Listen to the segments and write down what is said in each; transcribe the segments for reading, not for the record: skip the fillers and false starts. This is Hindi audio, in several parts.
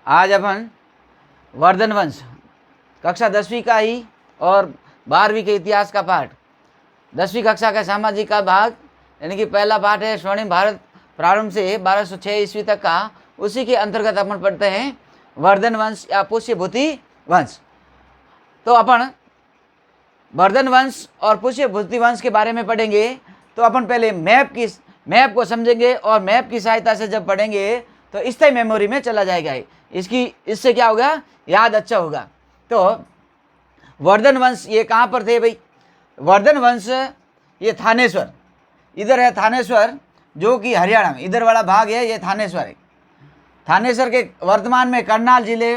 आज अपन वर्धन वंश कक्षा 10वीं का ही और 12वीं के इतिहास का पाठ, 10वीं कक्षा का सामाजिक का भाग यानी कि पहला पाठ है स्वर्णिम भारत प्रारंभ से 1206 ईस्वी तक का। उसी के अंतर्गत अपन पढ़ते हैं वर्धन वंश या पुष्यभूति वंश। तो अपन वर्धन वंश और पुष्यभूति वंश के बारे में पढ़ेंगे। तो अपन पहले मैप को समझेंगे और मैप की सहायता से जब पढ़ेंगे तो स्थायी मेमोरी में चला जाएगा। इससे क्या होगा, याद अच्छा होगा। तो वर्धन वंश ये कहाँ पर थे भाई? वर्धन वंश ये थानेश्वर, इधर है थानेश्वर जो कि हरियाणा में, इधर वाला भाग है ये थानेश्वर है। थानेश्वर के वर्तमान में करनाल जिले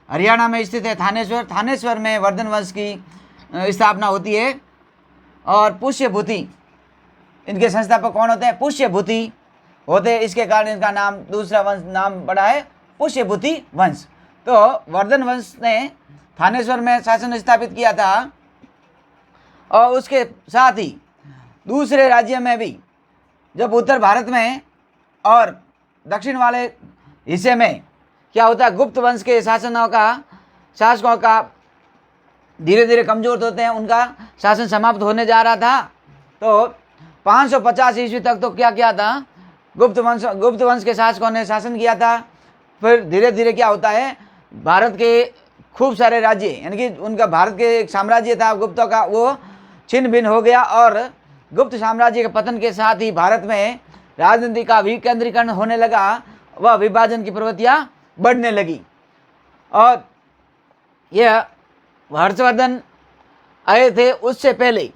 हरियाणा में स्थित है थानेश्वर। थानेश्वर में वर्धन वंश की स्थापना होती है। और पुष्यभूति, इनके संस्थापक कौन होते हैं? पुष्यभूति होते हैं, इसके कारण इनका नाम, दूसरा वंश नाम पड़ा है पुष्यभूति वंश। तो वर्धन वंश ने थानेश्वर में शासन स्थापित किया था और उसके साथ ही दूसरे राज्य में भी, जब उत्तर भारत में और दक्षिण वाले हिस्से में क्या होता है, गुप्त वंश के शासकों का धीरे धीरे कमजोर होते हैं, उनका शासन समाप्त होने जा रहा था। तो 550 ईस्वी तक तो क्या किया था, गुप्त वंश के शासकों ने शासन किया था। फिर धीरे धीरे क्या होता है, भारत के खूब सारे राज्य यानी कि उनका भारत के एक साम्राज्य था गुप्तों का, वो छिन्न भिन्न हो गया। और गुप्त साम्राज्य के पतन के साथ ही भारत में राजनीति का विकेंद्रीकरण होने लगा, वह विभाजन की प्रवृत्तियाँ बढ़ने लगी। और यह हर्षवर्धन आए थे, उससे पहले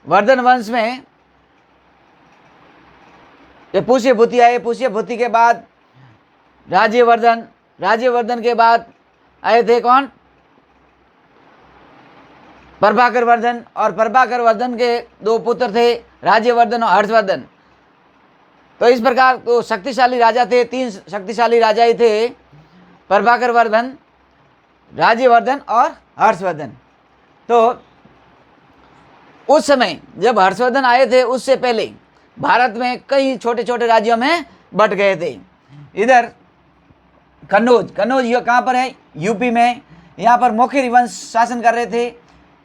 वर्धन वंश में ये पुष्यभूति आए। पुष्यभूति के बाद राज्यवर्धन के बाद आए थे कौन? प्रभाकर वर्धन। और प्रभाकर वर्धन के दो पुत्र थे, राज्यवर्धन और हर्षवर्धन। तो इस प्रकार तो शक्तिशाली राजा थे, 3 शक्तिशाली राजा ही थे, प्रभाकर वर्धन, राज्यवर्धन और हर्षवर्धन। तो उस समय जब हर्षवर्धन आए थे, उससे पहले भारत में कई छोटे छोटे राज्यों में बट गए थे। इधर कन्नौज ये कहाँ पर है? यूपी में। यहाँ पर मोखिरी वंश शासन कर रहे थे।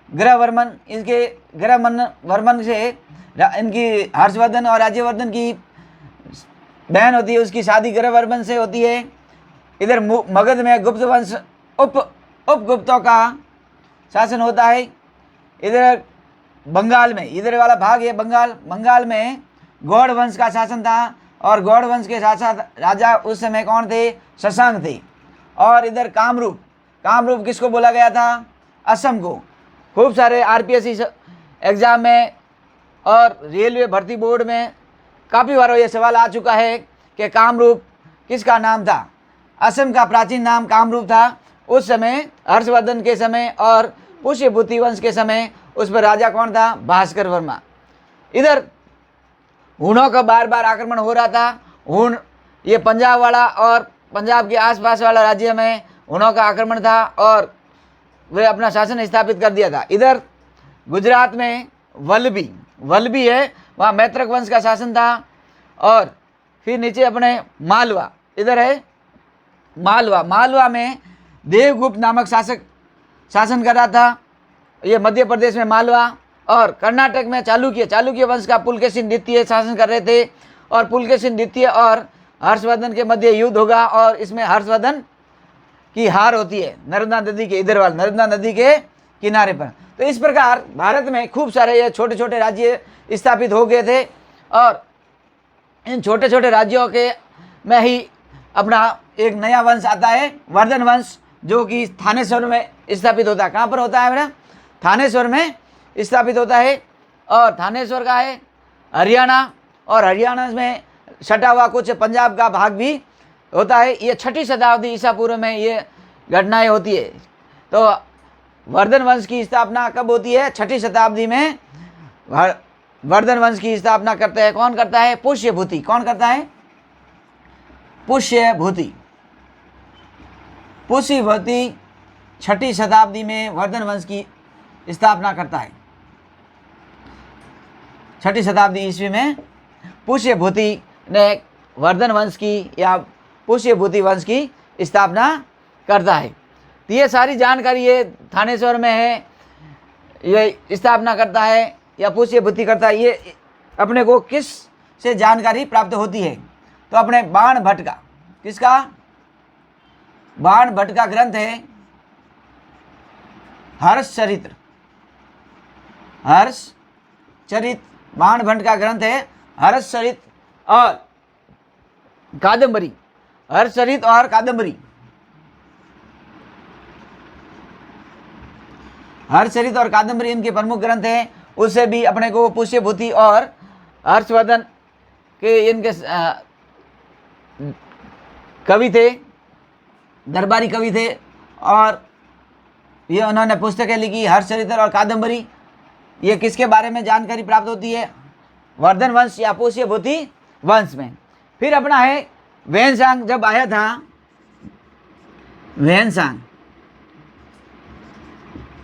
ग्रहवर्मन से इनकी हर्षवर्धन और राज्यवर्धन की बहन होती है, उसकी शादी ग्रहवर्मन से होती है। इधर मगध में गुप्त वंश उपगुप्तों का शासन होता है। इधर बंगाल में, इधर वाला भाग है बंगाल में गौड़ वंश का शासन था। और गौड़ वंश के साथ राजा उस समय कौन थे? शशांक थे। और इधर कामरूप किसको बोला गया था? असम को। खूब सारे आरपीएससी एग्जाम में और रेलवे भर्ती बोर्ड में काफ़ी बार ये सवाल आ चुका है कि कामरूप किसका नाम था? असम का प्राचीन नाम कामरूप था। उस समय हर्षवर्धन के समय और पुष्यभूति वंश के समय उस पर राजा कौन था? भास्कर वर्मा। इधर हूणों का बार बार आक्रमण हो रहा था। हूण ये पंजाब वाला और पंजाब के आसपास वाला राज्य में हूणों का आक्रमण था और वे अपना शासन स्थापित कर दिया था। इधर गुजरात में वल्लभी है, वहाँ मैत्रक वंश का शासन था। और फिर नीचे अपने मालवा, इधर है मालवा में देवगुप्त नामक शासक शासन कर रहा था। ये मध्य प्रदेश में मालवा। और कर्नाटक में चालुक्य वंश का पुलकेशिन द्वितीय शासन कर रहे थे। और पुलकेशिन द्वितीय और हर्षवर्धन के मध्य युद्ध होगा और इसमें हर्षवर्धन की हार होती है नर्मदा नदी के इधर वाले, नर्मदा नदी के किनारे पर। तो इस प्रकार भारत में खूब सारे ये छोटे छोटे राज्य स्थापित हो गए थे। और इन छोटे छोटे राज्यों के में ही अपना एक नया वंश आता है वर्धन वंश, जो कि थानेश्वर में स्थापित होता है। कहाँ पर होता है मेरा? थानेश्वर में स्थापित होता है। और थानेश्वर का है हरियाणा, और हरियाणा में सटा हुआ कुछ पंजाब का भाग भी होता है। ये 6ठी शताब्दी ईसा पूर्व में ये घटनाएं होती है। तो वर्धन वंश की स्थापना कब होती है? 6ठी शताब्दी में वर्धन वंश की स्थापना करते हैं। कौन करता है? पुष्यभूति। कौन करता है? पुष्यभूति 6ठी शताब्दी में वर्धन वंश की स्थापना करता है। 6ठी शताब्दी ईस्वी में पुष्यभूति ने वर्धन वंश की या पुष्यभूति वंश की स्थापना करता है। तो ये सारी जानकारी ये थानेश्वर में है, ये स्थापना करता है या पुष्य भूति करता है, ये अपने को किस से जानकारी प्राप्त होती है? तो अपने बाण भट्ट का, किसका? बाण भट्ट का ग्रंथ है हर्ष चरित्र। हर्ष चरित, बाण भट्ट का ग्रंथ है हर्ष चरित और कादम्बरी। हर्ष चरित और कादम्बरी, हर्षचरित और कादम्बरी इनके प्रमुख ग्रंथ हैं। उससे भी अपने को पुष्य भूति और हर्षवर्धन के इनके कवि थे, दरबारी कवि थे, और ये उन्होंने पुस्तकें लिखी हर्षचरित और कादम्बरी। ये किसके बारे में जानकारी प्राप्त होती है? वर्धन वंश या पुष्य भूति वंश में। फिर अपना है वैनसांग, जब आया था वैनसांग,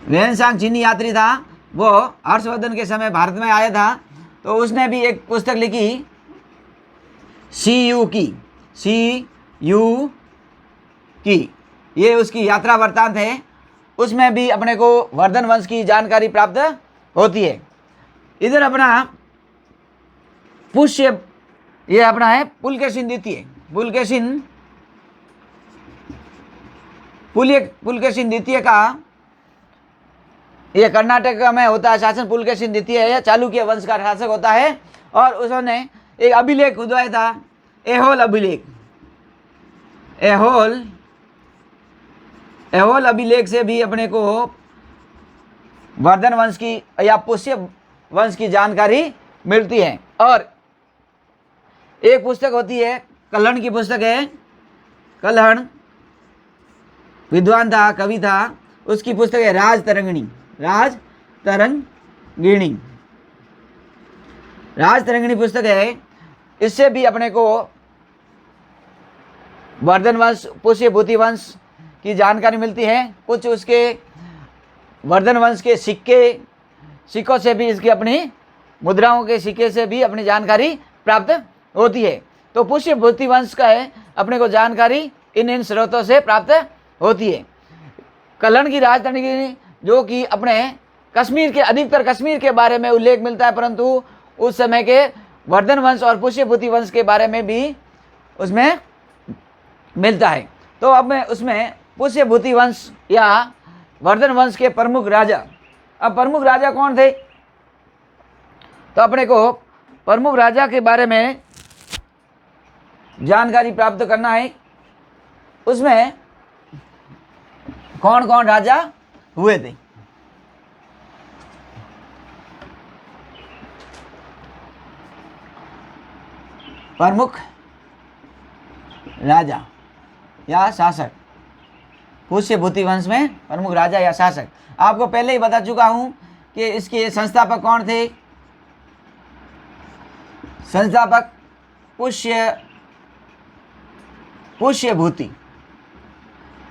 वैनसांग चीनी यात्री था, वो हर्षवर्धन के समय भारत में आया था, तो उसने भी एक पुस्तक लिखी सी यू की, ये उसकी यात्रा वृत्तांत है। उसमें भी अपने को वर्धन वंश की जानकारी प्राप्त होती है। इधर अपना पुष्य, ये अपना है पुलकेशिन द्वितीय। पुलकेशिन द्वितीय का ये कर्नाटक में होता है शासन। पुलकेशिन द्वितीय है, चालुक्य वंश का शासक होता है, और उसने एक अभिलेख खुदवाया था, ऐहोल अभिलेख। ऐहोल अभिलेख से भी अपने को वर्धन वंश की या पुष्य वंश की जानकारी मिलती है। और एक पुस्तक होती है, कल्हण की पुस्तक है। कल्हण विद्वान था, कवि था, उसकी पुस्तक है राजतरंगिणी। राजतरंगिणी पुस्तक है। इससे भी अपने को वर्धन वंश, पुष्य भूति वंश की जानकारी मिलती है। कुछ उसके वर्धन वंश के सिक्कों से भी, इसकी अपनी मुद्राओं के सिक्के से भी अपनी जानकारी प्राप्त होती है। तो पुष्य भूति वंश का है अपने को जानकारी इन स्रोतों से प्राप्त होती है। कल्हण की राजतरंगिणी, जो कि अपने कश्मीर के, अधिकतर कश्मीर के बारे में उल्लेख मिलता है, परंतु उस समय के वर्धन वंश और पुष्य भूति वंश के बारे में भी उसमें मिलता है। तो अब मैं उसमें पुष्य भूति वंश या वर्धन वंश के प्रमुख राजा, अब प्रमुख राजा कौन थे? तो अपने को प्रमुख राजा के बारे में जानकारी प्राप्त करना है। उसमें कौन कौन राजा हुए थे? प्रमुख राजा या शासक, पुष्य भूति वंश में प्रमुख राजा या शासक। आपको पहले ही बता चुका हूं कि इसके संस्थापक कौन थे। संस्थापक पुष्य भूति,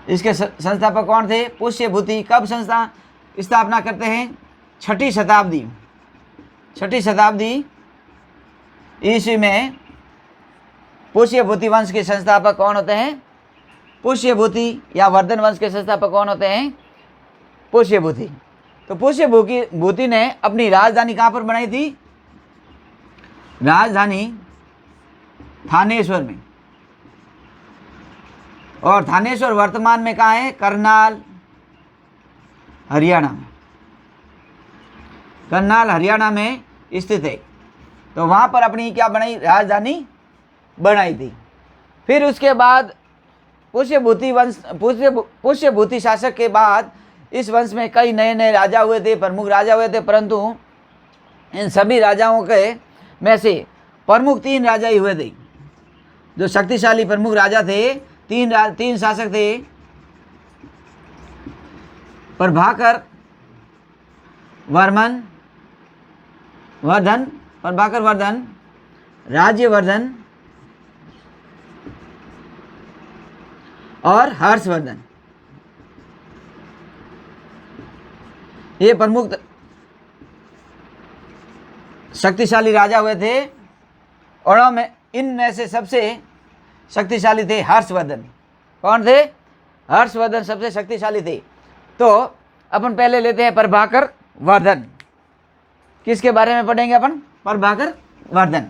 इसके संस्थापक कौन थे? पुष्य भूति। कब स्थापना करते हैं? छठी शताब्दी ईस्वी में पुष्य भूति वंश के संस्थापक कौन होते हैं? पुष्य भूति। या वर्धन वंश के संस्थापक कौन होते हैं? पुष्य भूति। तो पुष्य भूति ने अपनी राजधानी कहाँ पर बनाई थी? राजधानी थानेश्वर में। और थानेश्वर वर्तमान में कहाँ है? करनाल, हरियाणा में। करनाल हरियाणा में स्थित है। तो वहाँ पर अपनी क्या बनाई? राजधानी बनाई थी। फिर उसके बाद पुष्य भूति शासक के बाद इस वंश में कई नए नए राजा हुए थे, प्रमुख राजा हुए थे, परंतु इन सभी राजाओं के में से प्रमुख 3 राजा ही हुए थे जो शक्तिशाली प्रमुख राजा थे। 3 शासक थे, प्रभाकर वर्धन, राज्यवर्धन और हर्षवर्धन। ये प्रमुख शक्तिशाली राजा हुए थे। और में इनमें से सबसे शक्तिशाली थे हर्षवर्धन। कौन थे? हर्षवर्धन सबसे शक्तिशाली थे। तो अपन पहले लेते हैं प्रभाकर वर्धन। किसके बारे में पढ़ेंगे अपन? प्रभाकर वर्धन।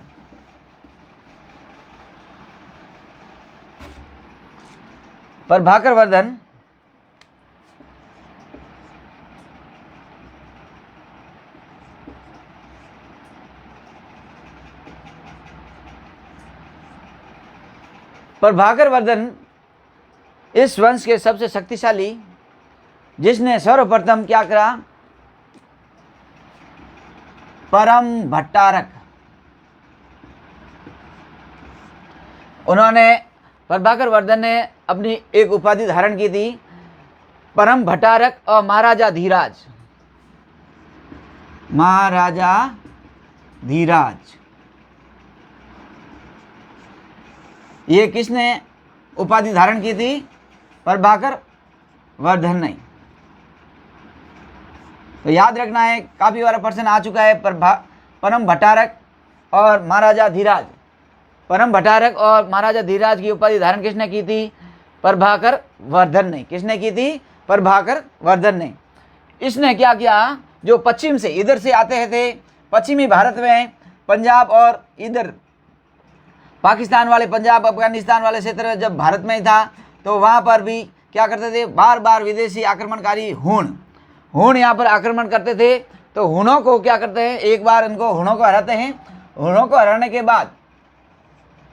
प्रभाकर वर्धन प्रभाकर वर्धन इस वंश के सबसे शक्तिशाली, जिसने सर्वप्रथम क्या करा? परम भट्टारक, उन्होंने प्रभाकर वर्धन ने अपनी एक उपाधि धारण की थी, परम भट्टारक और महाराजा धीराज। महाराजा धीराज, ये किसने उपाधि धारण की थी? प्रभाकर वर्धन ने। तो याद रखना है, काफ़ी बार प्रश्न आ चुका है, परम भट्टारक और महाराजा धीराज। परम भट्टारक और महाराजा धीराज की उपाधि धारण किसने की थी? प्रभाकर वर्धन ने। किसने की थी? प्रभाकर वर्धन ने। इसने क्या किया? जो पश्चिम से इधर से आते थे, पश्चिमी भारत में पंजाब और इधर पाकिस्तान वाले, पंजाब अफगानिस्तान वाले क्षेत्र जब भारत में ही था, तो वहाँ पर भी क्या करते थे? बार बार विदेशी आक्रमणकारी हूण यहाँ पर आक्रमण करते थे। तो हूणों को क्या करते हैं? एक बार इनको हूणों को हराते हैं। हूणों को हराने के बाद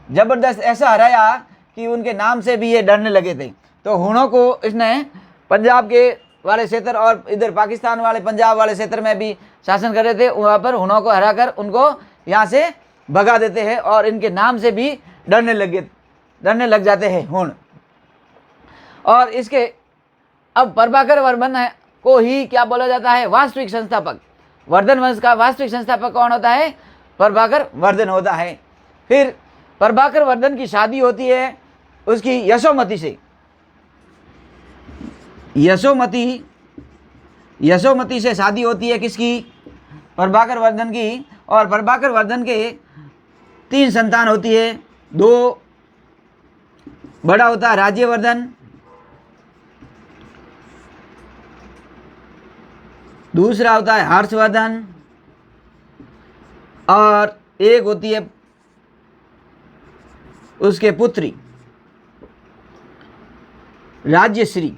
जबरदस्त ऐसा हराया कि उनके नाम से भी ये डरने लगे थे। तो हूणों को इसने पंजाब के वाले क्षेत्र और इधर पाकिस्तान वाले पंजाब वाले क्षेत्र में भी शासन कर रहे थे। वहाँ पर हूणों को हराकर उनको यहाँ से भगा देते हैं और इनके नाम से भी डरने लग जाते हैं हूण। और इसके अब प्रभाकर वर्धन को ही क्या बोला जाता है? वास्तविक संस्थापक। वर्धन वंश का वास्तविक संस्थापक कौन होता है? प्रभाकर वर्धन होता है। फिर प्रभाकर वर्धन की शादी होती है उसकी यशोमती से। यशोमती से शादी होती है किसकी? प्रभाकर वर्धन की। और प्रभाकर वर्धन के 3 संतान होती है। 2 बड़ा होता है राज्यवर्धन, दूसरा होता है हर्षवर्धन, और एक होती है उसके पुत्री राज्यश्री।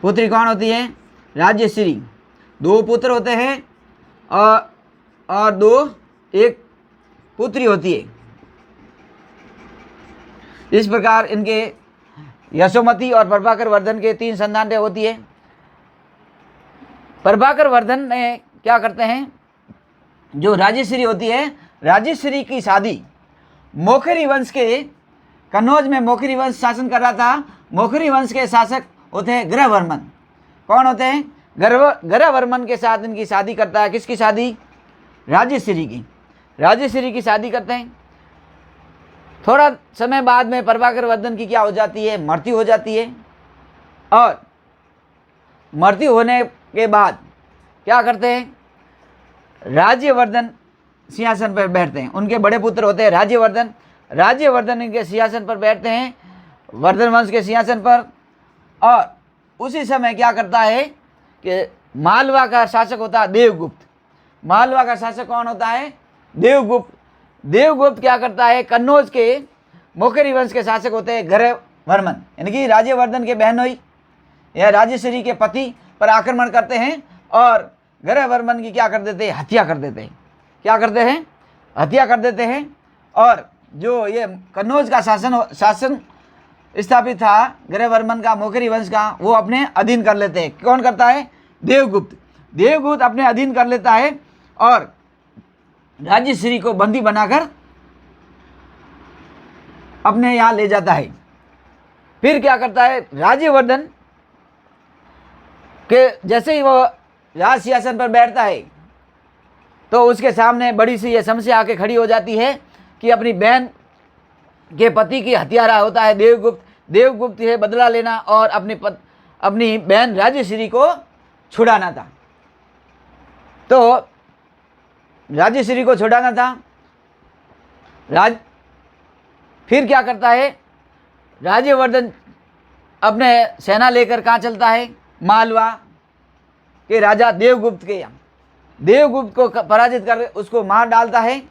पुत्री कौन होती है? राज्यश्री। 2 पुत्र होते हैं और 2 एक पुत्री होती है। इस प्रकार इनके यशोमती और प्रभाकर वर्धन के 3 संतानें होती है। प्रभाकर वर्धन ने क्या करते हैं? जो राज्यश्री होती है, राज्यश्री की शादी मोखरी वंश के, कन्नौज में मोखरी वंश शासन कर रहा था। मोखरी वंश के शासक होते हैं ग्रहवर्मन। कौन होते हैं? ग्रहवर्मन के साथ इनकी शादी करता है। किसकी शादी? राज्यश्री की। राज्यश्री की शादी करते हैं। थोड़ा समय बाद में प्रभाकर वर्धन की क्या हो जाती है? मृत्यु हो जाती है। और मृत्यु होने के बाद क्या करते हैं? राज्यवर्धन सिंहासन पर बैठते हैं। उनके बड़े पुत्र होते हैं राज्यवर्धन। राज्यवर्धन इनके सिंहासन पर बैठते हैं, वर्धन वंश के सिंहासन पर। और उसी समय क्या करता है कि मालवा का शासक होता है देवगुप्त। मालवा का शासक कौन होता है? देवगुप्त। देवगुप्त क्या करता है? कन्नौज के मोखरी वंश के शासक होते हैं ग्रहवर्मन, यानी कि राज्यवर्धन के बहनोई या राज्यश्री के पति पर आक्रमण करते हैं और ग्रहवर्मन की क्या कर देते हैं? हत्या कर देते हैं। क्या करते हैं? हत्या कर देते हैं। और जो ये कन्नौज का शासन स्थापित था ग्रहवर्मन का, मोखरी वंश का, वो अपने अधीन कर लेते हैं। कौन करता है? देवगुप्त। देवगुप्त अपने अधीन कर लेता है और राज्यश्री को बंदी बनाकर अपने यहाँ ले जाता है। फिर क्या करता है? राज्यवर्धन के जैसे ही वो राज सिंहासन पर बैठता है तो उसके सामने बड़ी सी ये समस्या आके खड़ी हो जाती है कि अपनी बहन के पति की हत्यारा होता है देवगुप्त। देवगुप्त से बदला लेना और अपनी बहन राज्यश्री को छुड़ाना था। तो राज्यश्री को छुड़ाना था। फिर क्या करता है? राज्यवर्धन अपने सेना लेकर कहाँ चलता है? मालवा के राजा देवगुप्त के यहाँ। देवगुप्त को पराजित कर उसको मार डालता है।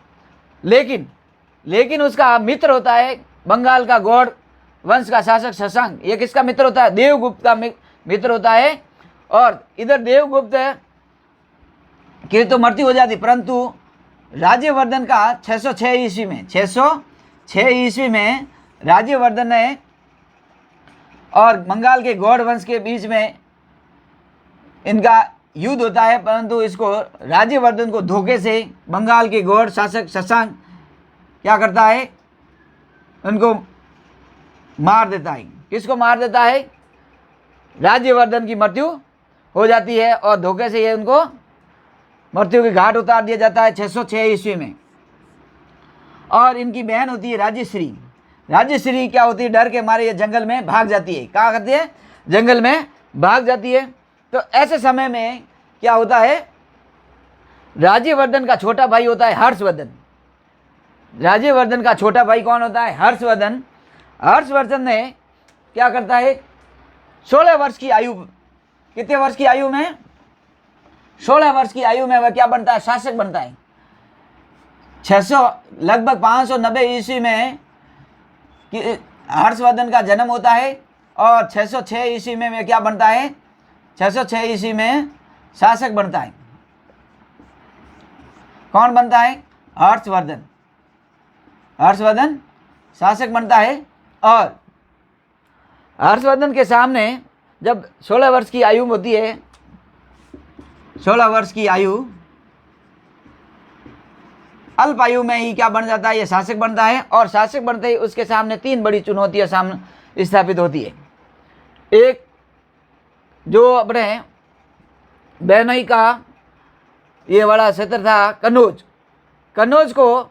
लेकिन उसका मित्र होता है बंगाल का गौड़ वंश का शासक शशांक। ये किसका मित्र होता है? देवगुप्त का मित्र होता है। और इधर देवगुप्त की तो मृत्यु हो जाती, परंतु राज्यवर्धन का 606 ईस्वी में राज्यवर्धन ने और बंगाल के गौड़ वंश के बीच में इनका युद्ध होता है, परंतु इसको राज्यवर्धन को धोखे से बंगाल के गौड़ शासक शशांक क्या करता है? उनको मार देता है। किसको मार देता है? राज्यवर्धन की मृत्यु हो जाती है और धोखे से ये उनको मृत्यु के घाट उतार दिया जाता है 606 ईस्वी में। और इनकी बहन होती है राज्यश्री। राज्यश्री क्या होती है? डर के मारे ये जंगल में भाग जाती है। क्या करती है? जंगल में भाग जाती है। तो ऐसे समय में क्या होता है? राज्यवर्धन का छोटा भाई होता है हर्षवर्धन। राज्यवर्धन का छोटा भाई कौन होता है? हर्षवर्धन। हर्षवर्धन ने क्या करता है? 16 वर्ष की आयु, कितने वर्ष की आयु में? 16 वर्ष की आयु में वह क्या बनता है? शासक बनता है। 600 लगभग 590 ईस्वी में हर्षवर्धन का जन्म होता है और 606 ईस्वी में वह क्या बनता है? 606 ईस्वी में शासक बनता है। कौन बनता है? हर्षवर्धन। हर्षवर्धन शासक बनता है। और हर्षवर्धन के सामने जब 16 वर्ष की आयु होती है, 16 वर्ष की आयु, अल्प आयु में ही क्या बन जाता है? ये शासक बनता है। और शासक बनते ही उसके सामने 3 बड़ी चुनौतियां सामने स्थापित होती है। एक, जो अपने बेनई का ये बड़ा क्षेत्र था कन्नौज, कन्नौज को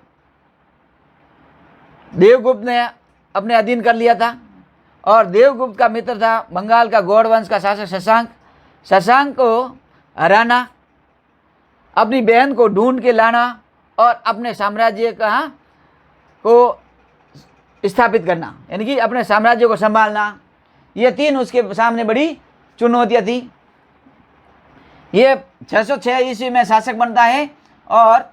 देवगुप्त ने अपने अधीन कर लिया था। और देवगुप्त का मित्र था बंगाल का गौड़ वंश का शासक शशांक। शशांक को हराना, अपनी बहन को ढूंढ के लाना और अपने साम्राज्य का को स्थापित करना, यानी कि अपने साम्राज्य को संभालना, ये 3 उसके सामने बड़ी चुनौतियाँ थी। ये 606 ईस्वी में शासक बनता है और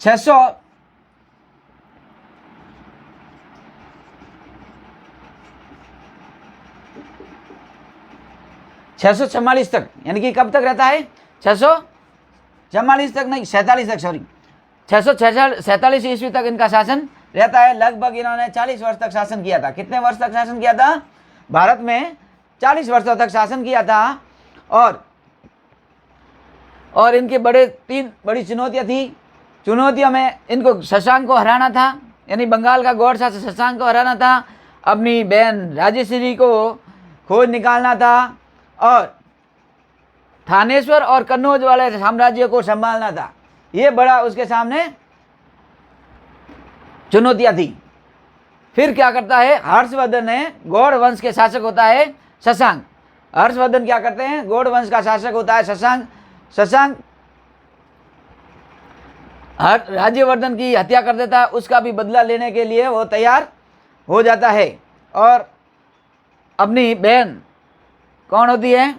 644 तक, यानी कि कब तक रहता है? 644 तक नहीं, 47 तक, सॉरी, 647 ईस्वी तक इनका शासन रहता है। लगभग इन्होंने 40 वर्ष तक शासन किया था। कितने वर्ष तक शासन किया था? भारत में 40 वर्षों तक शासन किया था। और इनके 3 बड़ी चुनौतियाँ थी। चुनौतियों में इनको शशांक को हराना था, यानी बंगाल का गौड़ शासक शशांक को हराना था, अपनी बहन राजश्री को खोज निकालना था और थानेश्वर और कन्नौज वाले साम्राज्य को संभालना था। ये बड़ा उसके सामने चुनौतियाँ थी। फिर क्या करता है? हर्षवर्धन ने, गौड़ वंश के शासक होता है शशांक। हर्षवर्धन क्या करते हैं? गौड़ वंश का शासक होता है शशांक। शशांक राज्यवर्धन की हत्या कर देता है। उसका भी बदला लेने के लिए वो तैयार हो जाता है और अपनी बहन कौन होती है?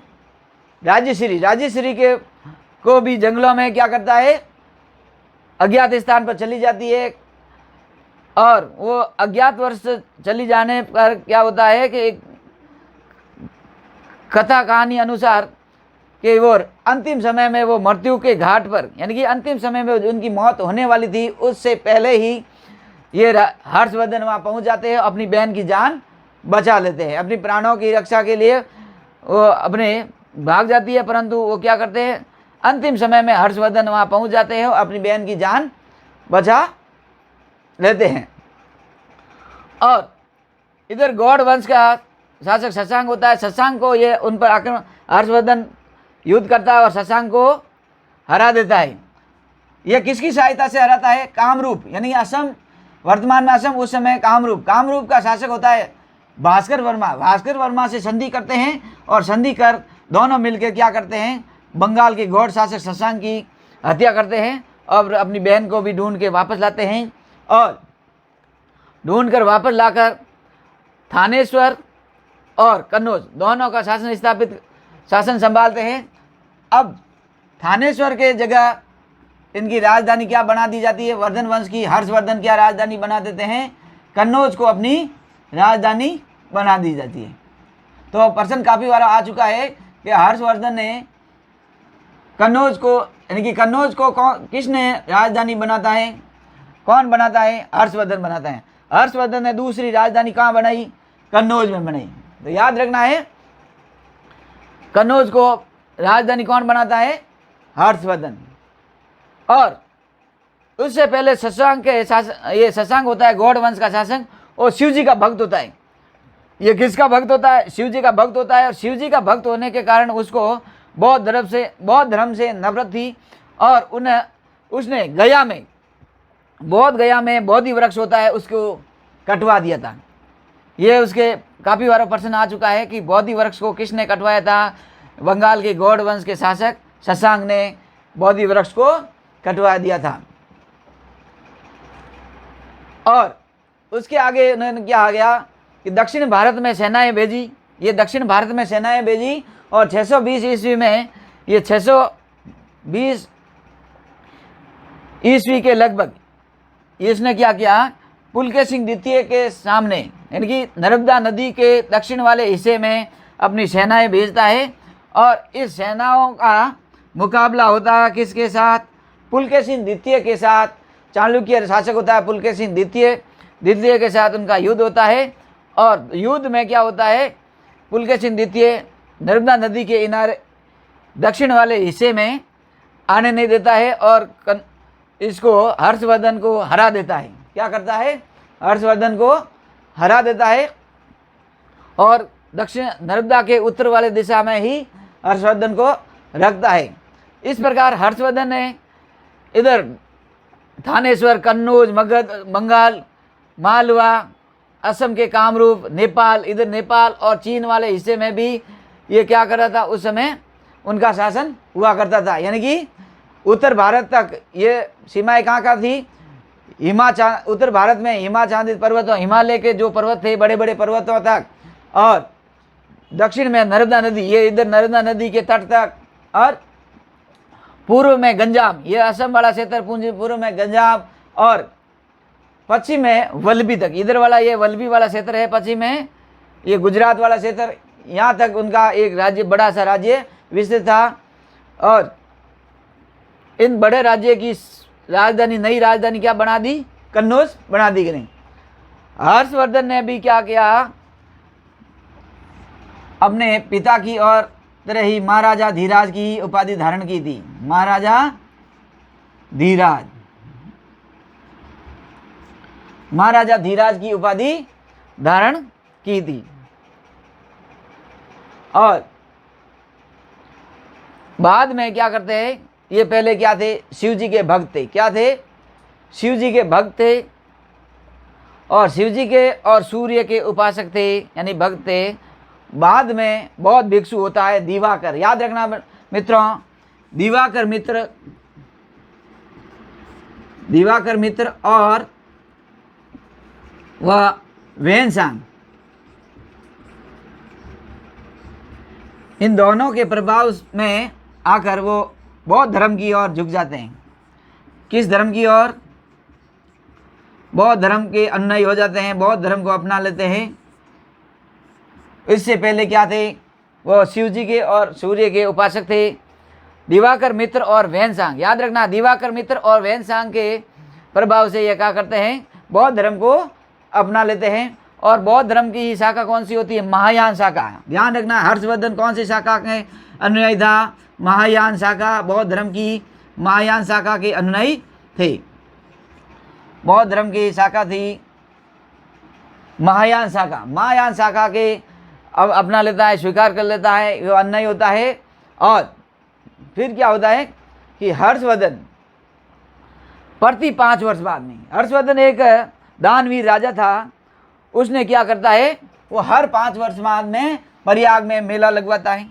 राजश्री। राजश्री को भी जंगलों में क्या करता है? अज्ञात स्थान पर चली जाती है। और वो अज्ञात वर्ष चली जाने पर क्या होता है कि एक कथा कहानी अनुसार कि वो अंतिम समय में वो मृत्यु के घाट पर, यानी कि अंतिम समय में उनकी मौत होने वाली थी, उससे पहले ही ये हर्षवर्धन वहाँ पहुँच जाते हैं, अपनी बहन की जान बचा लेते हैं। अपनी प्राणों की रक्षा के लिए वो अपने भाग जाती है, परंतु वो क्या करते हैं? अंतिम समय में हर्षवर्धन वहाँ पहुँच जाते हैं और अपनी बहन की जान बचा लेते हैं। और इधर गौड़ वंश का शासक शशांक होता है। शशांक को ये उन पर आक्रमण, हर्षवर्धन युद्ध करता है और शशांक को हरा देता है। यह किसकी सहायता से हराता है? कामरूप, यानी असम, वर्तमान में असम, उस समय कामरूप। कामरूप का शासक होता है भास्कर वर्मा। भास्कर वर्मा से संधि करते हैं और संधि कर दोनों मिलकर क्या करते हैं? बंगाल के गौड़ शासक शशांक की हत्या करते हैं और अपनी बहन को भी ढूंढ के वापस लाते हैं। और ढूंढ कर वापस लाकर थानेश्वर और कन्नौज दोनों का शासन संभालते हैं। अब थानेश्वर के जगह इनकी राजधानी क्या बना दी जाती है? वर्धन वंश की हर्षवर्धन क्या राजधानी बना देते हैं? कन्नौज को अपनी राजधानी बना दी जाती है। तो प्रश्न काफ़ी बार आ चुका है कि हर्षवर्धन ने कन्नौज को, यानी कि कन्नौज को किसने राजधानी बनाता है? कौन बनाता है? हर्षवर्धन बनाता है। हर्षवर्धन ने दूसरी राजधानी कहाँ बनाई? कन्नौज में बनाई। तो याद रखना है, कन्नौज को राजधानी कौन बनाता है? हर्षवर्धन। और उससे पहले शशांक के शासन, ये शशांक होता है गौड़ वंश का शासक और शिव जी का भक्त होता है। ये किसका भक्त होता है? शिव जी का भक्त होता है। और शिव जी का भक्त होने के कारण उसको बौद्ध धर्म से नफरत थी और उसने गया में, बौद्ध गया में बोधि वृक्ष होता है, उसको कटवा दिया था। ये उसके काफ़ी बार प्रश्न आ चुका है कि बोधि वृक्ष को किसने कटवाया था? बंगाल के गौड़ वंश के शासक शशांक ने बोधि वृक्ष को कटवा दिया था। और उसके आगे उन्होंने क्या आ गया कि दक्षिण भारत में सेनाएं भेजी। ये दक्षिण भारत में सेनाएं भेजी और 620 ईस्वी में, ये 620 ईस्वी के लगभग इसने क्या किया? पुलकेशिन द्वितीय के सामने, यानी कि नर्मदा नदी के दक्षिण वाले हिस्से में अपनी सेनाएं भेजता है। और इस सेनाओं का मुकाबला होता है किसके साथ? पुलकेशिन द्वितीय के साथ। चालुक्य शासक होता है पुलकेशिन द्वितीय के साथ उनका युद्ध होता है। और युद्ध में क्या होता है? पुलकेशिन द्वितीय नर्मदा नदी के किनारे दक्षिण वाले हिस्से में आने नहीं देता है और इसको हर्षवर्धन को हरा देता है। क्या करता है? हर्षवर्धन को हरा देता है और दक्षिण नर्मदा के उत्तर वाले दिशा में ही हर्षवर्धन को रखता है। इस प्रकार हर्षवर्धन ने इधर थानेश्वर, कन्नौज, मगध, बंगाल, मालवा, असम के कामरूप, नेपाल, इधर नेपाल और चीन वाले हिस्से में भी ये क्या कर रहा था? उस समय उनका शासन हुआ करता था। यानी कि उत्तर भारत तक ये सीमाएं कहाँ का थी? उत्तर भारत में हिमाच्छादित पर्वतों, हिमालय के जो पर्वत थे बड़े बड़े पर्वतों तक, और दक्षिण में नर्मदा नदी, ये इधर नर्मदा नदी के तट तक, और पूर्व में गंजाम, ये असम वाला क्षेत्र पूर्व में गंजाम, और पश्चिम में वल्लभी तक, इधर वाला ये वल्लभी वाला क्षेत्र है, पश्चिम में ये गुजरात वाला क्षेत्र, यहाँ तक उनका एक राज्य, बड़ा सा राज्य विस्तृत था। और इन बड़े राज्य की राजधानी, नई राजधानी क्या बना दी? कन्नौज बना दी कि नहीं? हर्षवर्धन ने भी क्या किया? अपने पिता की और तरह ही महाराजा धीराज की उपाधि धारण की थी। महाराजा धीराज, महाराजा धीराज की उपाधि धारण की थी। और बाद में क्या करते हैं? ये पहले क्या थे? शिव जी के भक्त थे। क्या थे? शिव जी के भक्त थे और शिव जी के और सूर्य के उपासक थे, यानी भक्त थे। बाद में बौद्ध भिक्षु होता है दिवाकर। याद रखना मित्रों, दिवाकर मित्र और वह वेनसांग, इन दोनों के प्रभाव में आकर वो बौद्ध धर्म की ओर झुक जाते हैं। किस धर्म की ओर? बौद्ध धर्म के अनुयायी हो जाते हैं, बौद्ध धर्म को अपना लेते हैं। इससे पहले क्या थे? वो शिव जी के और सूर्य के उपासक थे। दिवाकर मित्र और वेनसांग, याद रखना, दिवाकर मित्र और वेनसांग के प्रभाव से ये क्या करते हैं? बौद्ध धर्म को अपना लेते हैं। और बौद्ध धर्म की शाखा कौन सी होती है? महायान शाखा। ध्यान रखना, हर्षवर्धन कौन सी शाखा के अनुयायी था? महायान शाखा। बौद्ध धर्म की महायान शाखा के अनुयायी थे। बौद्ध धर्म की शाखा थी महायान शाखा। महायान शाखा के अब अपना लेता है, स्वीकार कर लेता है, वो अनुयायी होता है। और फिर क्या होता है कि हर्षवर्धन प्रति 5 वर्ष बाद में, हर्षवर्धन एक दानवीर राजा था, उसने क्या करता है? वो हर 5 वर्ष बाद में प्रयाग में मेला लगवाता है।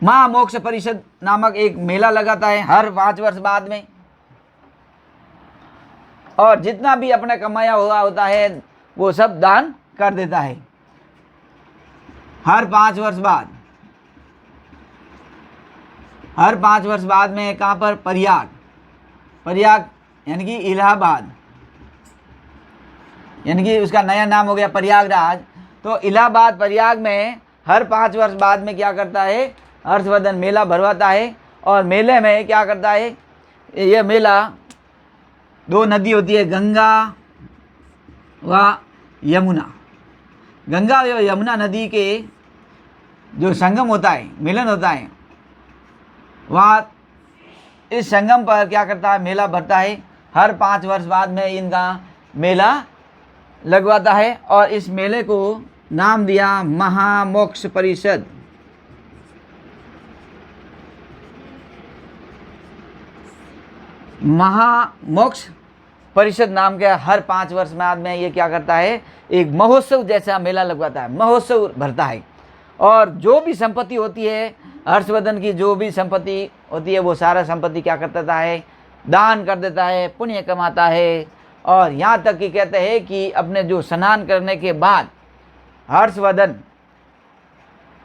महामोक्ष परिषद नामक एक मेला लगाता है हर 5 वर्ष बाद में। और जितना भी अपने कमाया हुआ होता है वो सब दान कर देता है। हर 5 वर्ष बाद, हर 5 वर्ष बाद में कहाँ पर? प्रयाग, प्रयाग यानी कि इलाहाबाद, यानी कि उसका नया नाम हो गया प्रयागराज। तो इलाहाबाद प्रयाग में हर 5 वर्ष बाद में क्या करता है? हर्षवर्धन मेला भरवाता है। और मेले में क्या करता है? यह मेला, 2 नदी होती है, गंगा व यमुना। गंगा व यमुना नदी के जो संगम होता है, मिलन होता है, वहाँ इस संगम पर क्या करता है? मेला भरता है। हर 5 वर्ष बाद में इनका मेला लगवाता है। और इस मेले को नाम दिया महामोक्ष परिषद। महामोक्ष परिषद नाम के हर 5 वर्ष बाद में ये क्या करता है? एक महोत्सव जैसा मेला लगवाता है, महोत्सव भरता है। और जो भी संपत्ति होती है हर्षवर्धन की, जो भी संपत्ति होती है वो सारा संपत्ति क्या कर देता है? दान कर देता है, पुण्य कमाता है। और यहाँ तक कि कहते हैं कि अपने जो स्नान करने के बाद हर्षवर्धन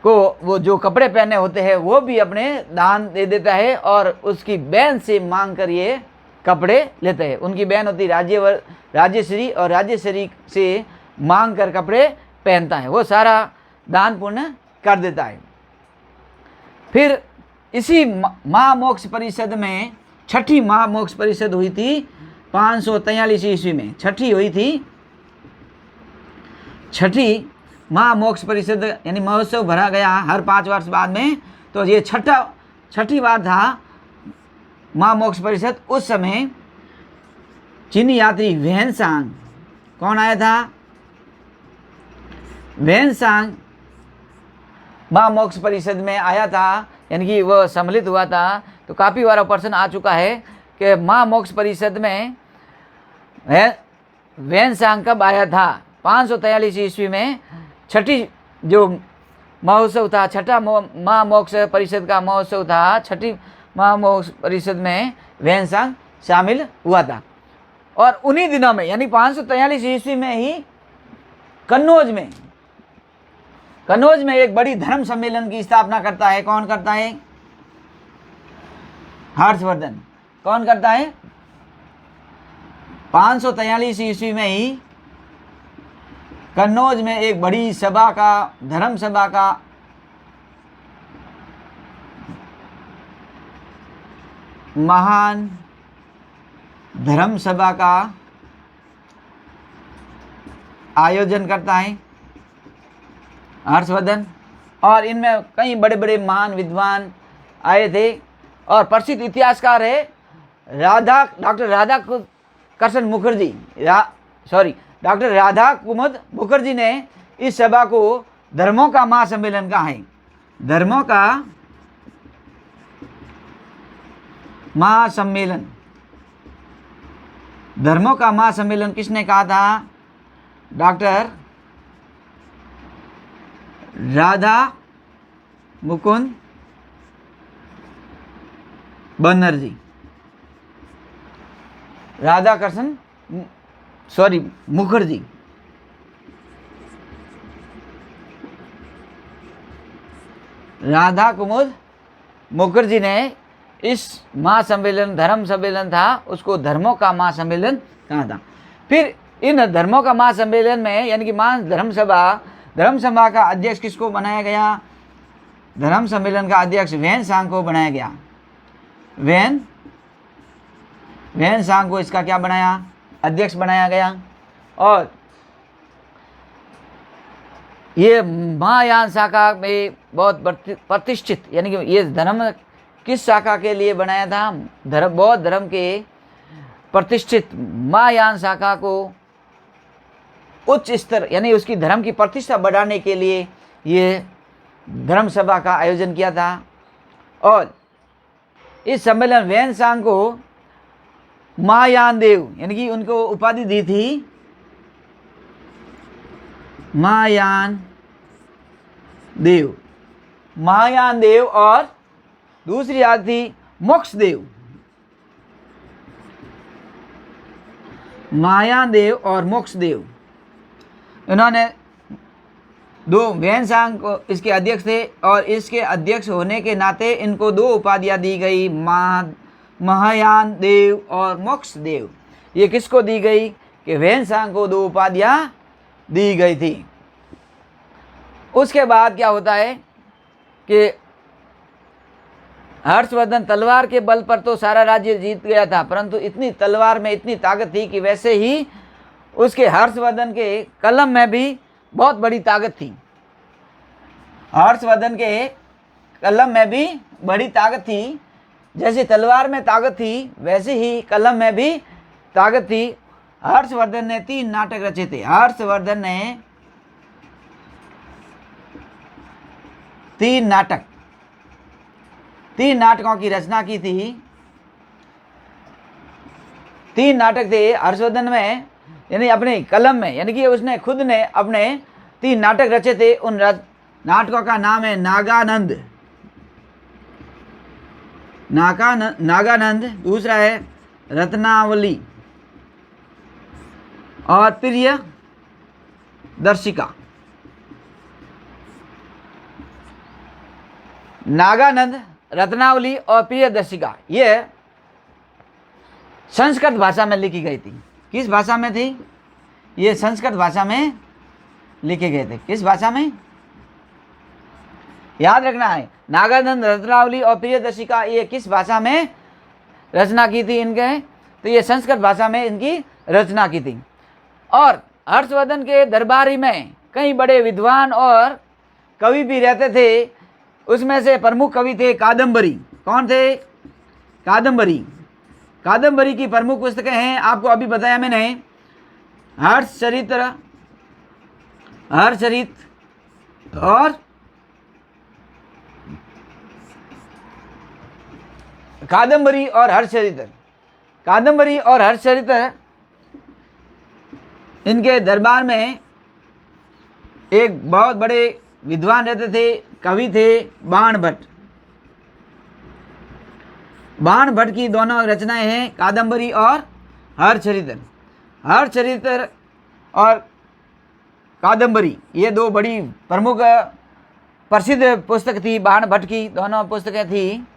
को वो जो कपड़े पहने होते हैं वो भी अपने दान दे देता है। और उसकी बहन से मांग कर ये कपड़े लेते हैं। उनकी बहन होती राजेश्वरी, और राजेश्वरी से मांग कर कपड़े पहनता है, वो सारा दान पुण्य कर देता है। फिर इसी महामोक्ष परिषद में छठी महामोक्ष परिषद हुई थी 543 ईस्वी में, छठी हुई थी, छठी महामोक्ष परिषद यानी महोत्सव भरा गया हर 5 वर्ष बाद में। तो ये छठी बार था महामोक्ष परिषद। उस समय चीनी यात्री वेनसांग, कौन आया था? वेनसांग महामोक्ष परिषद में आया था, यानी कि वह सम्मिलित हुआ था। तो काफ़ी बार प्रश्न आ चुका है कि महामोक्ष परिषद में वेनसांग कब आया था? 543 ईस्वी में छठी जो महोत्सव था, छठा महामोक्ष परिषद का महोत्सव था, छठी महामोक्ष परिषद में वेनसांग शामिल हुआ था। और उन्हीं दिनों में यानी 543 ईस्वी में ही कन्नौज में एक बड़ी धर्म सम्मेलन की स्थापना करता है। कौन करता है? हर्षवर्धन। कौन करता है? 543 ईस्वी में ही कन्नौज में एक बड़ी सभा का, धर्म सभा का महान धर्म सभा का आयोजन करता है हर्षवर्धन। और इनमें कई बड़े बड़े महान विद्वान आए थे। और प्रसिद्ध इतिहासकार है डॉक्टर राधाकृष्ण मुखर्जी, डॉक्टर राधा कुमुद मुखर्जी ने इस सभा को धर्मों का महासम्मेलन कहा है। धर्मों का महासम्मेलन, धर्मों का महासम्मेलन किसने कहा था? डॉक्टर राधा मुकुंद बनर्जी, मुखर्जी। राधा कुमुद मुखर्जी ने इस महासम्मेलन, धर्म सम्मेलन था, उसको धर्मों का महासम्मेलन कहा था। फिर इन धर्मों का महासम्मेलन में यानी कि धर्म सभा का अध्यक्ष किसको बनाया गया? धर्म सम्मेलन का अध्यक्ष वेनसांग को बनाया गया। वेनसांग को इसका क्या बनाया? अध्यक्ष बनाया गया। और ये महायान शाखा में बहुत प्रतिष्ठित, यानी कि ये धर्म किस शाखा के लिए बनाया था? बौद्ध धर्म के प्रतिष्ठित महायान शाखा को उच्च स्तर यानी उसकी धर्म की प्रतिष्ठा बढ़ाने के लिए ये धर्म सभा का आयोजन किया था। और इस सम्मेलन वेनसांग को महायान देव यानी कि उनको उपाधि दी थी महायान देव, और दूसरी याद थी मोक्ष देव। महायान देव और मोक्ष देव, इन्होंने दो वेनसांग को इसके अध्यक्ष थे और इसके अध्यक्ष होने के नाते इनको दो उपाधियाँ दी गई, महायान देव और मोक्ष देव। ये किसको दी गई कि वेनसांग को दो उपाधियाँ दी गई थी। उसके बाद क्या होता है कि हर्षवर्धन तलवार के बल पर तो सारा राज्य जीत गया था, परंतु इतनी तलवार में इतनी ताकत थी कि वैसे ही उसके हर्षवर्धन के कलम में भी बहुत बड़ी ताकत थी। हर्षवर्धन के कलम में भी बड़ी ताकत थी। जैसे तलवार में ताकत थी वैसे ही कलम में भी ताकत थी। हर्षवर्धन ने 3 नाटक रचे थे। हर्षवर्धन ने 3 नाटकों की रचना की थी। 3 नाटक थे हर्षवर्धन में, यानी अपने कलम में, यानी कि उसने खुद ने अपने 3 नाटक रचे थे। उन नाटकों का नाम है नागानंद, दूसरा है रत्नावली और प्रिय दर्शिका। नागानंद, रत्नावली और प्रिय दर्शिका ये संस्कृत भाषा में लिखी गई थी। किस भाषा में थी? ये संस्कृत भाषा में लिखे गए थे। किस भाषा में? याद रखना है, नागानंद, रत्नावली और प्रियदर्शिका ये किस भाषा में रचना की थी इनके? तो ये संस्कृत भाषा में इनकी रचना की थी। और हर्षवर्धन के दरबारी में कई बड़े विद्वान और कवि भी रहते थे। उसमें से प्रमुख कवि थे कादम्बरी। कौन थे? कादम्बरी। कादम्बरी की प्रमुख पुस्तकें हैं, आपको अभी बताया मैंने, हर्षचरित और कादम्बरी और हर्षचरित। इनके दरबार में एक बहुत बड़े विद्वान रहते थे, कवि थे बाण भट्ट की दोनों रचनाएं हैं, कादम्बरी और हर्षचरित और कादम्बरी। ये 2 बड़ी प्रमुख प्रसिद्ध पुस्तक थी बाण भट्ट की, दोनों पुस्तकें थी।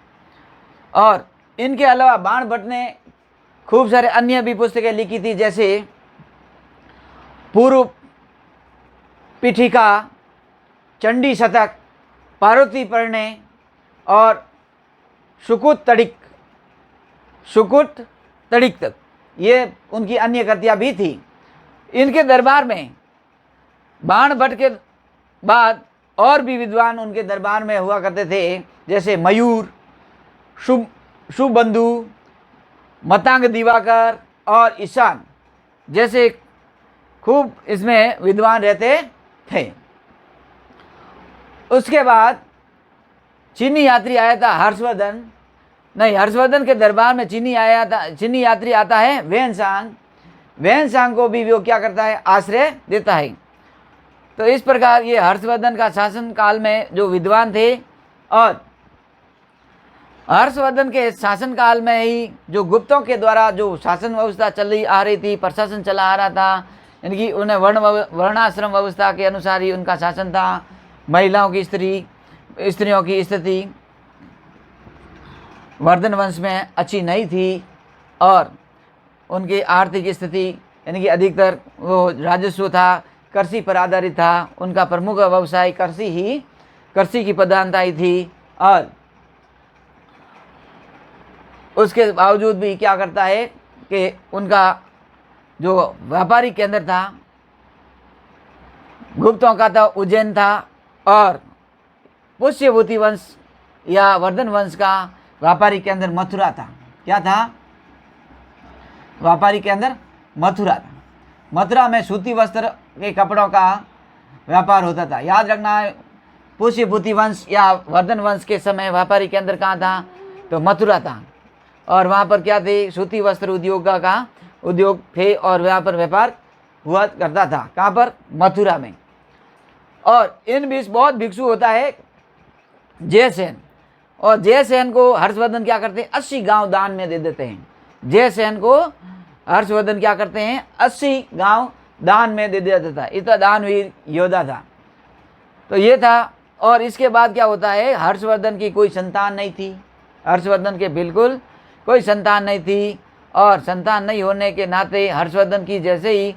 और इनके अलावा बाण भट्ट ने खूब सारे अन्य भी पुस्तकें लिखी थी, जैसे पूर्व पीठिका, चंडी शतक, पार्वती परिणय और सुकुट तड़िक तक, ये उनकी अन्य कृतियाँ भी थी। इनके दरबार में बाण भट्ट के बाद और भी विद्वान उनके दरबार में हुआ करते थे, जैसे मयूर, शुभबंधु, मतांग दिवाकर और ईशान जैसे खूब इसमें विद्वान रहते थे। उसके बाद चीनी यात्री आया था हर्षवर्धन के दरबार में चीनी यात्री आता है वेनसांग को भी वो क्या करता है? आश्रय देता है। तो इस प्रकार ये हर्षवर्धन का शासन काल में जो विद्वान थे, और हर्षवर्धन के शासन काल में ही जो गुप्तों के द्वारा जो शासन व्यवस्था चली आ रही थी, प्रशासन चला आ रहा था, यानी कि उन्हें वर्णाश्रम व्यवस्था के अनुसार ही उनका शासन था। महिलाओं की स्त्रियों की स्थिति वर्धन वंश में अच्छी नहीं थी, और उनकी आर्थिक स्थिति यानी कि अधिकतर वो राजस्व था, कृषि पर आधारित था। उनका प्रमुख व्यवसाय कृषि की प्रधानता ही थी। और उसके बावजूद भी क्या करता है कि उनका जो व्यापारी केंद्र था गुप्तों का था उज्जैन था, और पुष्यभूति वंश या वर्धन वंश का व्यापारी केंद्र मथुरा था। क्या था? व्यापारी केंद्र मथुरा था। मथुरा में सूती वस्त्र के कपड़ों का व्यापार होता था। याद रखना है, पुष्यभूति वंश या वर्धन वंश के समय व्यापारी केंद्र कहाँ था? तो मथुरा था। और वहाँ पर क्या थे? सूती वस्त्र उद्योग का उद्योग थे, और वहाँ पर व्यापार हुआ करता था। कहाँ पर? मथुरा में। और इन बीच बहुत भिक्षु होता है जयसेन, और जयसेन को हर्षवर्धन क्या करते हैं? 80 गांव दान में दे देते हैं। जयसेन को हर्षवर्धन क्या करते हैं? 80 गांव दान में दे दिया जाता था। इतना दानवीर योद्धा था। तो ये था। और इसके बाद क्या होता है, हर्षवर्धन की कोई संतान नहीं थी। हर्षवर्धन के बिल्कुल कोई संतान नहीं थी, और संतान नहीं होने के नाते हर्षवर्धन की जैसे ही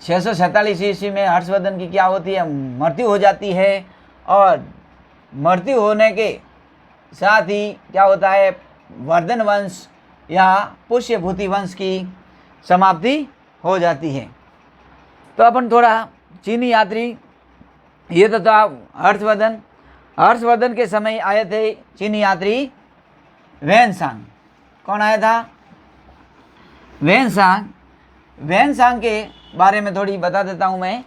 647 ईस्वी में हर्षवर्धन की क्या होती है, मृत्यु हो जाती है। और मृत्यु होने के साथ ही क्या होता है, वर्धन वंश या पुष्यभूति वंश की समाप्ति हो जाती है। तो अपन थोड़ा चीनी यात्री, ये तो था हर्षवर्धन। हर्षवर्धन के समय आए थे चीनी यात्री वेनसांग। कौन आया था? वेनसांग। वेनसांग के बारे में थोड़ी बता देता हूँ मैं।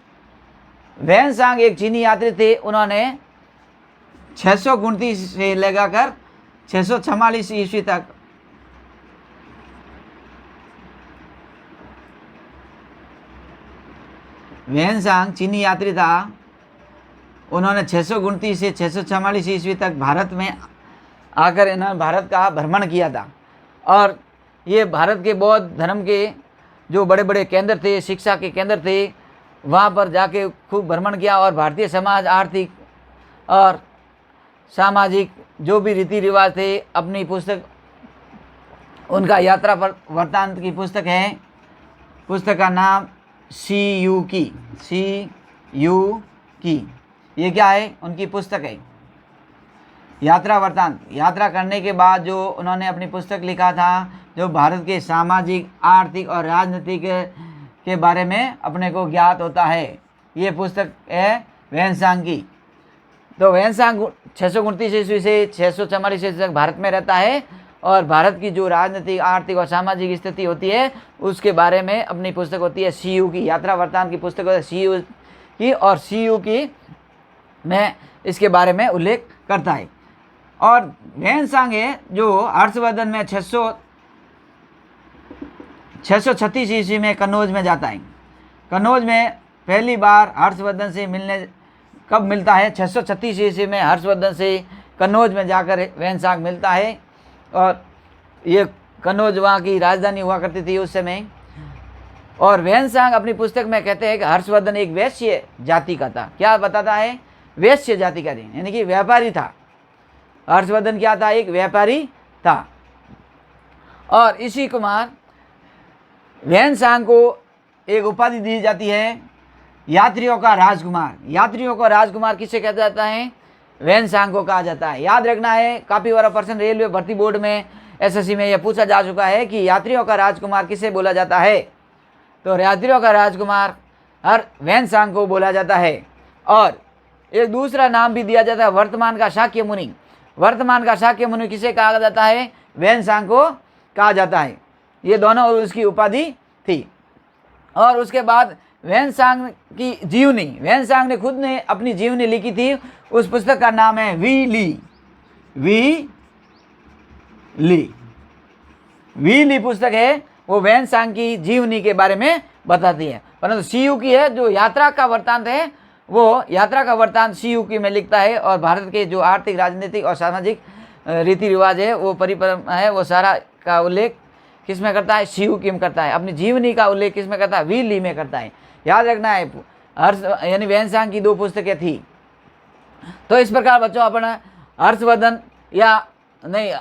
वेनसांग एक चीनी यात्री थे। उन्होंने 629 से लगाकर 644 ईस्वी तक वेनसांग चीनी यात्री था। उन्होंने 629 से 644 ईस्वी तक भारत में आकर इन्होंने भारत का भ्रमण किया था। और ये भारत के बौद्ध धर्म के जो बड़े बड़े केंद्र थे, शिक्षा के केंद्र थे, वहाँ पर जाके खूब भ्रमण किया। और भारतीय समाज, आर्थिक और सामाजिक जो भी रीति रिवाज थे, अपनी पुस्तक, उनका यात्रा पर वृत्तांत की पुस्तक है। पुस्तक का नाम CU की, ये क्या है, उनकी पुस्तक है, यात्रा वृत्तांत। यात्रा करने के बाद जो उन्होंने अपनी पुस्तक लिखा था, जो भारत के सामाजिक, आर्थिक और राजनीतिक के बारे में अपने को ज्ञात होता है, ये पुस्तक है वेनसांग की। तो वेनसांग 629 ईस्वी से 644 ईस्वी तक भारत में रहता है, और भारत की जो राजनीतिक, आर्थिक और सामाजिक स्थिति होती है उसके बारे में अपनी पुस्तक होती है CU की, यात्रा वृत्तांत की पुस्तक होती है CU की। और CU की में इसके बारे में उल्लेख करता है। और वेनसांग है जो हर्षवर्धन में 636 ईस्वी में कन्नौज में जाता है। कन्नौज में पहली बार हर्षवर्धन से मिलने कब मिलता है, 636 ईस्वी में हर्षवर्धन से कन्नौज में जाकर वेनसांग मिलता है। और ये कन्नौज वहाँ की राजधानी हुआ करती थी उस समय। और वेनसांग अपनी पुस्तक में कहते हैं कि हर्षवर्धन एक वैश्य जाति का था। क्या बताता है? वैश्य जाति का, यानी कि व्यापारी था। हर्षवर्धन क्या था? एक व्यापारी था। और इसी कुमार वेनसांग को एक उपाधि दी जाती है, यात्रियों का राजकुमार। यात्रियों का राजकुमार किसे कहा जाता है? वेनसांग को कहा जाता है। याद रखना है, काफ़ी बार पर्सन रेलवे भर्ती बोर्ड में, SSC में यह पूछा जा चुका है कि यात्रियों का राजकुमार किसे बोला जाता है। तो यात्रियों का राजकुमार हर वेनसांग को बोला जाता है। और एक दूसरा नाम भी दिया जाता है, वर्तमान का शाक्य मुनि। वर्तमान का शाक्य मुनि किसे कहा जाता है? वेनसांग को कहा जाता है। ये दोनों उसकी उपाधि थी। और उसके बाद वेनसांग की जीवनी, वेनसांग ने खुद ने अपनी जीवनी लिखी थी। उस पुस्तक का नाम है वी ली पुस्तक है। वो वेनसांग की जीवनी के बारे में बताती है। परंतु CU की है जो यात्रा का वृत्तांत है, वो यात्रा का वृत्तांत CU की में लिखता है। और भारत के जो आर्थिक, राजनीतिक और सामाजिक रीति रिवाज है, वो परिपक्व है, वो सारा का उल्लेख किस में करता है? CU की में करता है। अपनी जीवनी का उल्लेख किस में करता है? वी ली में करता है। याद रखना है, यानी वेनसांग की 2 पुस्तकें थी। तो इस प्रकार बच्चों अपन हर्षवर्धन या नहीं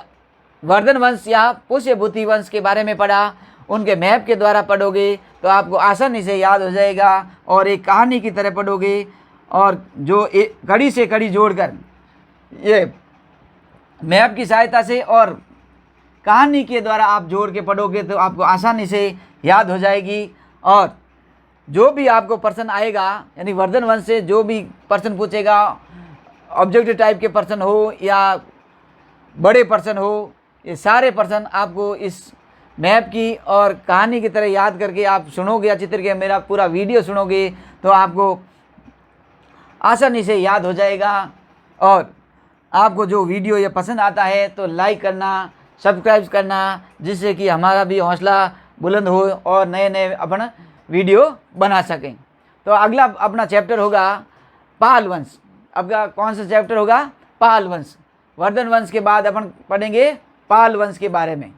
वर्धन वंश या पुष्यभूति वंश के बारे में पढ़ा। उनके मैप के द्वारा पढ़ोगे तो आपको आसानी से याद हो जाएगा, और एक कहानी की तरह पढ़ोगे। और जो एक कड़ी से कड़ी जोड़कर ये मैप की सहायता से और कहानी के द्वारा आप जोड़ के पढ़ोगे तो आपको आसानी से याद हो जाएगी। और जो भी आपको पर्सन आएगा, यानी वर्धन वंश से जो भी पर्सन पूछेगा, ऑब्जेक्टिव टाइप के पर्सन हो या बड़े पर्सन हो, ये सारे पर्सन आपको इस मैप की और कहानी की तरह याद करके आप सुनोगे अच्छी तरीके, मेरा पूरा वीडियो सुनोगे तो आपको आसानी से याद हो जाएगा। और आपको जो वीडियो ये पसंद आता है तो लाइक करना, सब्सक्राइब करना, जिससे कि हमारा भी हौसला बुलंद हो और नए नए अपन वीडियो बना सकें। तो अगला अपना चैप्टर होगा पाल वंश। आपका कौन सा चैप्टर होगा? पाल वंश। वर्धन वंश के बाद अपन पढ़ेंगे पाल वंश के बारे में।